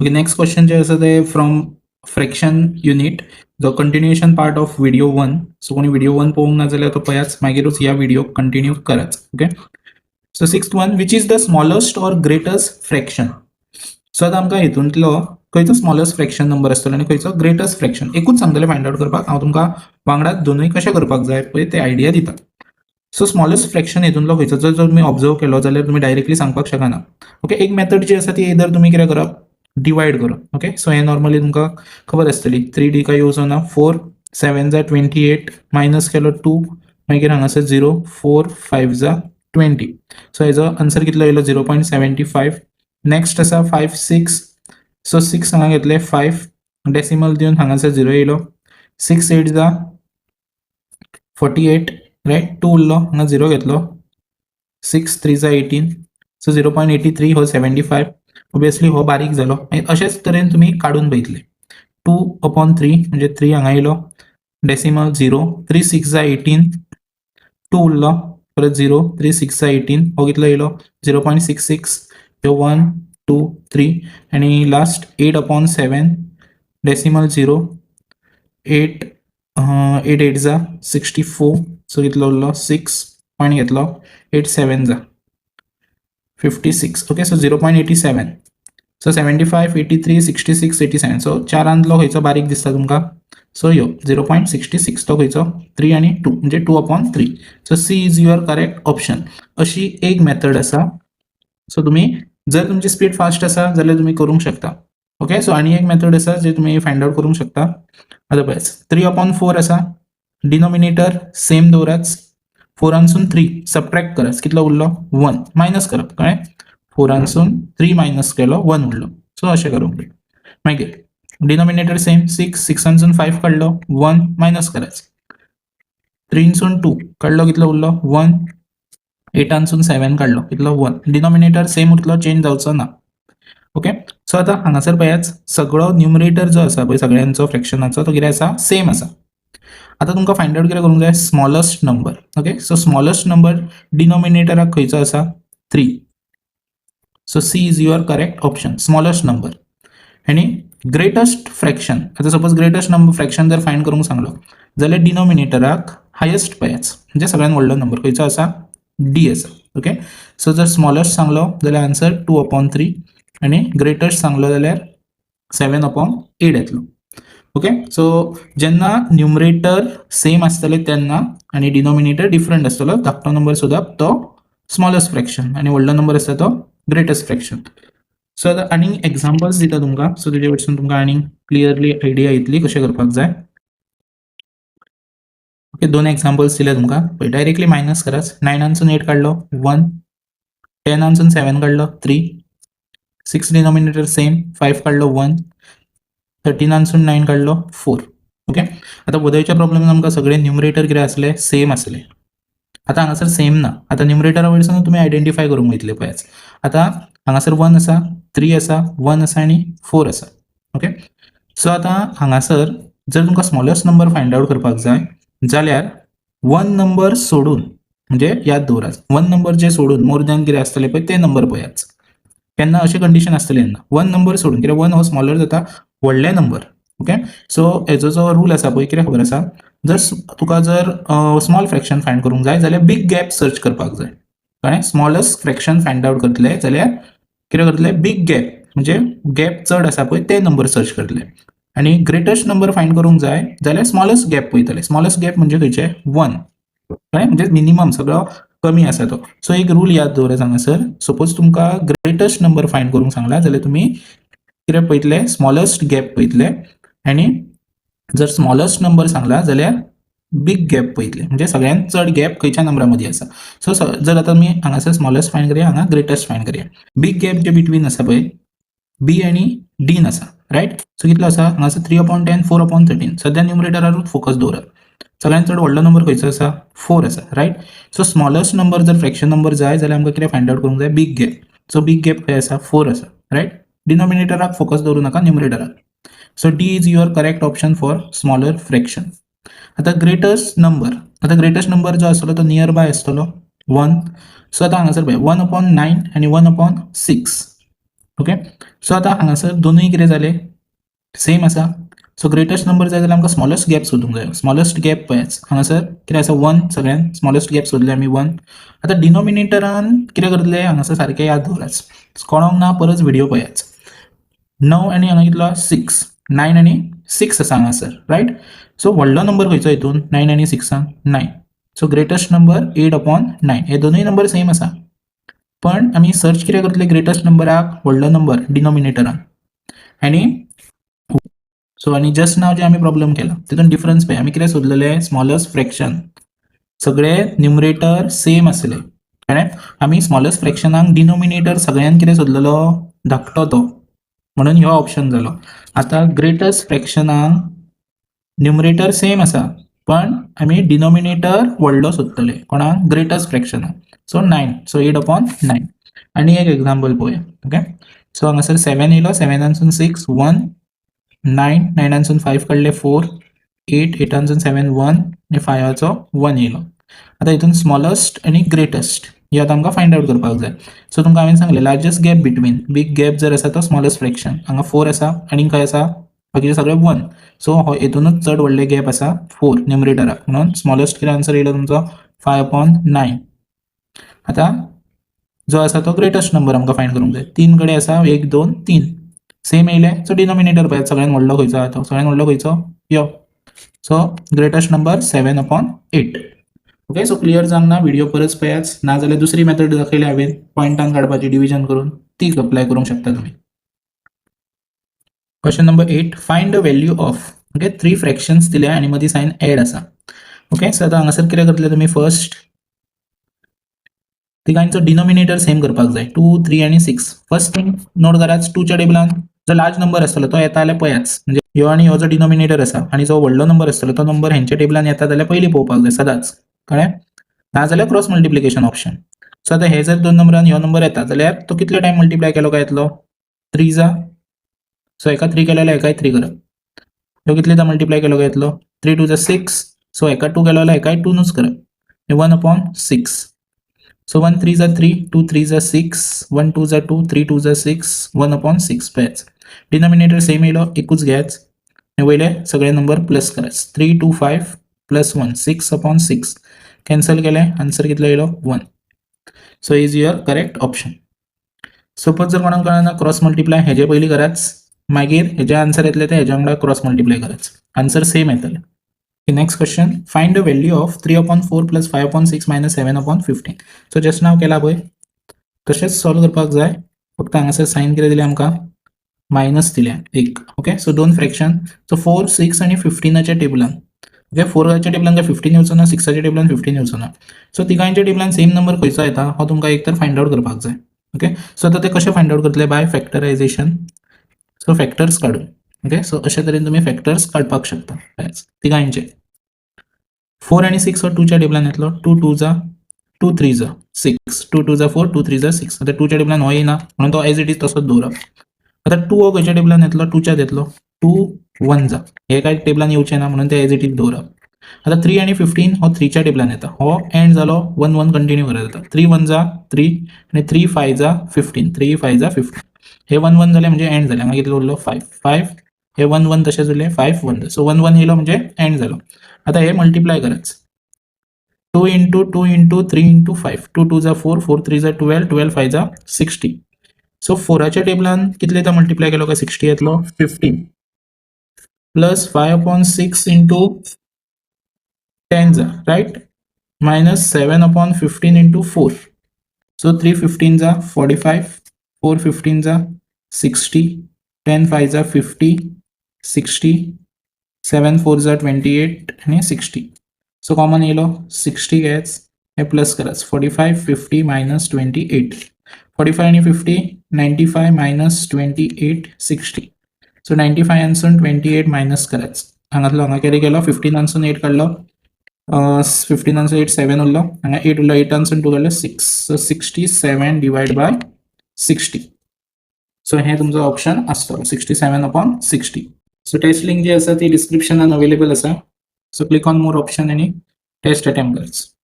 Okay, next question जे आसा ते फ्रॉम फ्रॅक्शन युनिट जो continuation part of video 1. So कोणी व्हिडिओ 1 पळोवंक ना जाल्यार तो पयाच मागीरूच ह्या व्हिडिओ कंटिन्यू कराच. Okay, so sixth one, which is the smallest or greatest fraction. So आतां आमकां हितूंतलो खंयचो स्मॉलेस्ट फ्रॅक्शन नंबर आसतलो आनी खंयचो ग्रेटेस्ट फ्रॅक्शन एकूच सांगतले फायंड आउट करपाक. हांव तुमकां वांगडाच दोनूय कशें करपाक जाय पळय ते आयडिया दिता. सो स्मॉलेस्ट फ्रॅक्शन हितूंतलो खंयचो जर तुमी ऑब्जर्व केलो जाल्यार तुमी डायरेक्टली सांगपाक शकना. ओके, एक मेथड जी आसा ती एदर तुमी कितें करप, डिवायड करप. ओके, सो हे नॉर्मली तुमकां खबर आसतली 3D काय यूज होना. 4 7 जा 28 मायनस केलो 2 मागीर हांगासर 0 4 5 जा 20. सो हेजो आन्सर कितलो येयलो 0.75. नेक्स्ट आसा 5 6. सो 6 हांगा घेतले 5 डेसिमल दिवन हांगासर 0 येयलो. 6 8 जा 48 रायट. 2 उरलो हांगा 0 घेतलो. 6 3 जा 18. सो 0.83 हो 75. ऑब्वियसली हो बारीक जालो. अशेच तरेन तुमी काडून पळयतले. 2/3 म्हणजे 3 हांगा येयलो. डेसिमल 0 3 6 जा 18. 2 उरलो परत 0 3 6 जा 18 हो कितलो येयलो 0.66. ह्यो 1 2 3 आनी लास्ट 8/7 डेसिमल 0 8 8 8 जा 64. सो कितलो उरलो 6 पॉयंट घेतलो 8 7 जा 56. Okay, so 0.87. सो 75 83 66 87. सो चारांतलो खंयचो बारीक दिसता तुमकां. सो ह्यो 0.66 तो खंयचो 3 आनी 2 म्हणजे 2/3. So C is your correct option. अशी एक मेथड आसा. सो तुमी जर तुमची स्पीड फास्ट आसा जाल्यार तुमी करूंक शकता. ओके, सो आनी एक मेथड आसा जे तुमी फायंड आउट करूंक शकता. अदरवायज 3/4 आसा. Denominator same दवराच. 4 3 सबट्रॅक्ट कराच. कितलो उरलो 1 मायनस करप. कळ्ळें. 4 3 मायनस केलो 1 उरलो. सो अशें करूंक जाय. मागीर डिनोमिनेटर सेम 6 6 5 काडलो 1 मायनस कराच. 3 2 काडलो कितलो उरलो 1. 8 7 काडलो कितलो 1. डिनोमिनेटर सेम उरतलो, चेंज जावचो ना. ओके, सो आतां हांगासर पळयाच सगळो न्युमरेटर जो आसा पळय सगळ्यांचो फ्रॅक्शनाचो तो कितें आसा सेम आसा. आतां तुमकां फायंड आउट कितें करूंक जाय, smallest number. Okay, so smallest number डिनोमिनेटराक खंयचो आसा 3. So C is your correct option, smallest number. आनी ग्रेटेस्ट फ्रॅक्शन, आतां सपोज ग्रेटेस्ट नंबर फ्रॅक्शन जर फायंड करूंक सांगलो जाल्यार डिनोमिनेटराक हायेस्ट पळयाच म्हणजे सगळ्यान व्हडलो नंबर खंयचो आसा डी आसा. ओके, सो जर स्मॉलेस्ट सांगलो जाल्यार आन्सर 2/3 आनी ग्रेटेस्ट सांगलो जाल्यार 7/8 येतलो. ओके, सो जेन्ना न्युमरेटर सेम आसतले तेन्ना आनी डिनोमिनेटर डिफरंट आसतलो धाकटो नंबर सुद्दां तो स्मॉलेस्ट फ्रॅक्शन आनी व्हडलो नंबर आसता तो ग्रेटेस्ट फ्रॅक्शन. सो आतां आनी एग्जाम्पल्स दिता तुमकां. सो तेजे वयरसून तुमकां आनी क्लियरली आयडिया येतली कशें करपाक जाय. ओके, 2 एग्जाम्पल्स दिले तुमकां. पळय डायरेक्टली मायनस कराच. 9 8 काडलो 1. 10 7 काडलो 3. 6 डिनोमिनेटर सेम 5 काडलो 1. 13 9 काडलो 4. ओके, आतां वदयच्या प्रॉब्लेमान आमकां सगळे न्युमरेटर कितें आसले सेम आसले. आतां हांगासर सेम ना. आतां न्युमरेटरा वयरसून तुमी आयडेंटिफाय करूंक वयतले पळयाच. आतां हांगासर 1 आसा 3 आसा 1 आसा आनी 4 आसा. ओके, सो आतां हांगासर जर तुमकां स्मॉलेस्ट नंबर फायंड आउट करपाक जाय जाल्यार 1 नंबर सोडून म्हणजे याद दवरात 1 नंबर जे सोडून मोर दॅन कितें आसतले पळय ते नंबर पळयाच. केन्ना अशी कंडिशन आसतली तेन्ना 1 नंबर सोडून कित्याक 1 हो स्मॉलर जाता व्हडले नंबर. ओके, सो हेजो जो रूल आसा पळय कितें खबर आसा, जर तुका जर स्मॉल फ्रॅक्शन फायंड करूंक जाय जाल्यार बिग गॅप सर्च करपाक जाय. कळ्ळें. स्मॉलेस्ट फ्रॅक्शन फायंड आउट करतले जाल्यार कितें करतले बिग गॅप म्हणजे गॅप चड आसा पळय ते नंबर सर्च करतले. आनी ग्रेटेस्ट नंबर फायंड करूंक जाय जाल्यार स्मॉलेस्ट गॅप पळयतले. स्मॉलेस्ट गॅप म्हणजे खंयचे 1. कळ्ळें, म्हणजे मिनिमम सगळो कमी आसा तो. सो एक रूल याद दवरात हांगासर. सपोज तुमकां ग्रेटेस्ट नंबर फायंड करूंक सांगला जाल्यार तुमी कितें पळयतले स्मॉलेस्ट गॅप पळयतले आनी जर स्मॉलेस्ट नंबर सांगला जाल्यार बिग गॅप पळयतले म्हणजे सगळ्यात चड गॅप खंयच्या नंबरा मदीं आसा. सो जर आतां आमी हांगासर स्मॉलेस्ट फायंड करया हांगा ग्रेटेस्ट फायंड करया. बिग गॅप जे बिटवीन आसा पळय बी आनी डीन आसा रायट. सो कितलो आसा हांगासर 3/10 4/13. सद्या न्युमरेटरारूच फोकस दवरात. सगळ्यात चड व्हडलो नंबर खंयचो आसा 4 आसा रायट. सो स्मॉलेस्ट नंबर जर फ्रॅक्शन नंबर जाय जाल्यार आमकां कितें फायंड आउट करूंक जाय big gap. So big gap खंय आसा 4 आसा रायट. डिनोमिनेटराक फोकस दवरूं नाका न्युमरेटराक. So D is your correct option for smaller fraction. आतां ग्रेटेस्ट नंबर जो आसतलो तो नियर बाय आसतलो 1. सो आतां हांगासर पळय 1/9 आनी 1/6. ओके. सो आता हांगासर दोनूय कितें जाले सेम आसा. सो ग्रेटेस्ट नंबर जाय जाल्यार आमकां स्मॉलेस्ट गॅप सोदूंक जाय. स्मॉलेस्ट गॅप पळयात हांगासर कितें आसा 1 सगळ्यान स्मॉलेस्ट गॅप सोदले आमी 1. आतां डिनोमिनेटरान कितें करतले हांगासर सारकें याद दवरात. कळोंक ना परत व्हिडिओ पळयात. 9 आनी हांगा कितलो 6 9 आनी 6 आसा हांगासर रायट. सो व्हडलो नंबर खंयचो हितून 9 आनी 6 9. So greatest number 8/9. हे दोनूय नंबर सेम आसा पण आमी सर्च कितें करतले ग्रेटेस्ट नंबराक व्हडलो नंबर डिनोमिनेटरान आनी सो आनी जस्ट नाव जे आमी प्रॉब्लेम केला तितून डिफरन्स पळय आमी कितें सोदलेले स्मॉलेस्ट फ्रॅक्शन सगळे न्युमरेटर सेम आसले कळ्ळें. आमी स्मॉलेस्ट फ्रॅक्शनाक डिनोमिनेटर सगळ्यान कितें सोदलेलो धाकटो तो म्हणून ह्यो ऑप्शन जालो. आतां ग्रेटेस्ट फ्रॅक्शनाक न्युमरेटर सेम आसा पण आमी डिनोमिनेटर व्हडलो सोदतले कोणाक ग्रेटेस्ट फ्रॅक्शनाक. So 9 so 8/9. आनी एक एक्झाम्पल पळोवया. ओके. सो हांगासर 7 येयलो 7 6 1 9 9 5 काडले 4 8 8 7 1 आनी 5 1 येयलो. आतां हितून स्मॉलेस्ट आनी ग्रेटेस्ट हे आतां आमकां फायंड आउट करपाक जाय. सो तुमकां हांवें सांगलें largest gap between big gap जर आसा तो स्मॉलेस्ट फ्रॅक्शन हांगा 4 आसा आनी खंय आसा बाकीचे सगळे 1. सो हो हितूनच चड व्हडले गॅप आसा 4 न्युमरेटराक म्हणून स्मॉलेस्ट कितें आन्सर येयलो तुमचो 5/9. आतां जो आसा तो ग्रेटेस्ट नंबर आमकां फायंड करूंक जाय. 3 कडेन आसा 1 2 3 सेम येयले. सो डिनोमिनेटर पळयात सगळ्यान व्हडलो खंयचो आहा तो सगळ्यान व्हडलो खंयचो यो. So greatest number 7/8. Okay. So clear जावंक ना व्हिडिओ परत पळयात नाजाल्यार दुसरी मेथड दाखयली हांवें पॉयंटान काडपाची डिविजन करून ती अप्लाय करूंक शकता तुमी. Question number 8 find the value of okay 3 fractions दिल्या आनी मदीं सायन एड आसा. ओके. सो आतां हांगासर कितें करतले तुमी फर्स्ट तिगांचो डिनोमिनेटर सेम करपाक जाय 2 3 आनी 6. फर्स्ट थिंग नोट करात 2च्या टेबलान जो लार्ज नंबर आसतलो तो येता जाल्यार पळयात म्हणजे ह्यो आनी ह्यो जो डिनोमिनेटर आसा आनी जो व्हडलो नंबर आसतलो तो नंबर हेंच्या टेबलान येता जाल्यार पयलीं पळोवपाक जाय सदांच कळ्ळें. नाजाल्यार क्रॉस मल्टिप्लिकेशन ऑप्शन. सो आतां हे जर 2 नंबरान ह्यो नंबर येता जाल्यार तो कितले टायम मल्टिप्लाय केलो काय येतलो 3 जा. सो एका 3 केलो जाल्यार एकाय 3 करप. ह्यो कितले मल्टिप्लाय केलो काय येतलो 3 2 6. सो एका 2 केलो जाल्यार एकाय 2 नुच करप 1/6. So 1 3 जा 3 2 3 जा 6 1 2 जा 2 3 2 जा 6 1/6 पळयात. डिनोमिनेटर सेम येयलो एकूच घेयात वयले सगळे नंबर प्लस करात 3 2 5 प्लस 1 6/6 कॅन्सल केले आन्सर कितलो येयलो 1. So is your correct option. Suppose जर कोणाक कळना क्रॉस मल्टिप्लाय हेजे पयलीं करात मागीर हेजे आन्सर येतले ते हेज्या वांगडा क्रॉस मल्टिप्लाय करात आन्सर सेम येतले. Next question find the value of 3/4 plus 5/6 minus 7/15. So just नाव केला पळय तशेंच सॉल्व करपाक जाय फक्त हांगासर साइन कितें दिलें आमकां मायनस दिल्या 1. ओके. सो 2 फ्रॅक्शन सो 4 6 आनी 15च्या टेबलान ओके 4च्या टेबलान काय 15 येवचो ना 6च्या टेबलान 15 येवचो ना. सो तिगांच्या टेबलान सेम नंबर खंयचो येता हो तुमकां एक तर फायंड आउट करपाक जाय. ओके. सो आतां ते कशें फायंड आउट करतले बाय फॅक्टरायझेशन. सो फॅक्टर्स काडून ओके. सो अशे तरेन तुमी फॅक्टर्स काडपाक शकता तिगांचे. 4 आनी 6 हो 2च्या टेबलान येतलो 2 2 जा 2 3 जा 6 2 2 जा 4 2 3 जा 6. आतां 2च्या टेबलान हो येना म्हणून तो एज इट इज तसोच दवरप. आतां 2 हो खंयच्या टेबलान येतलो 2च्यात येतलो 2 1 जा हे काय टेबलान येवचें ना म्हणून ते एज इट इज दवरप. आतां 3 आनी 15 हो 3च्या टेबलान येता हो एंड जालो 1 1 कंटिन्यू करत जाता 3 1 जा 3 आनी 3 5 जा 15 3 5 जा 15 हे 1 1 जाले म्हणजे एंड जाले हांगा कितलो उरलो 5 5 हे 1 1 तशेंच उरले 5 1 सो 1 1 येयलो म्हणजे एंड जालो. आता हे मल्टिप्लाय कराच 2 into 2 into 3 into 5 2 2 जा 4 4 3 जा 12 12 5 जा 60. सो 4च्या टेबलान कितले येता मल्टिप्लाय केलो काय 60 येतलो 15 प्लस 5/6 into 10 जा राइट मायनस 7/15 into 4. सो 3 15 जा 45 4 15 जा 60 10 5 जा 50 60 7 4 जा 28 आणि 60. सो कॉमन येयलो 60 घेयाच हे प्लस कराच 45 50 मायनस 28 45 आणि 50 95 मायनस 28 60. सो 95 हांगसून 28 मायनस कराच हांगातलो हांगा कॅरी केलो 15 हांगसून 8 काडलो 15 हांगसून 8 7 उरलो हांगा 8 उरलो 8 हांगसून 2 काडलो 6 सो 67 डिवाइड बाय 60. सो हे तुमचो ऑप्शन आसतलो 67/60. सो टेस्ट लिंक जी आसा ती डिस्क्रिप्शनान अवेलेबल आसा. So click on more option आनी टेस्ट अटेम्प्ट करात.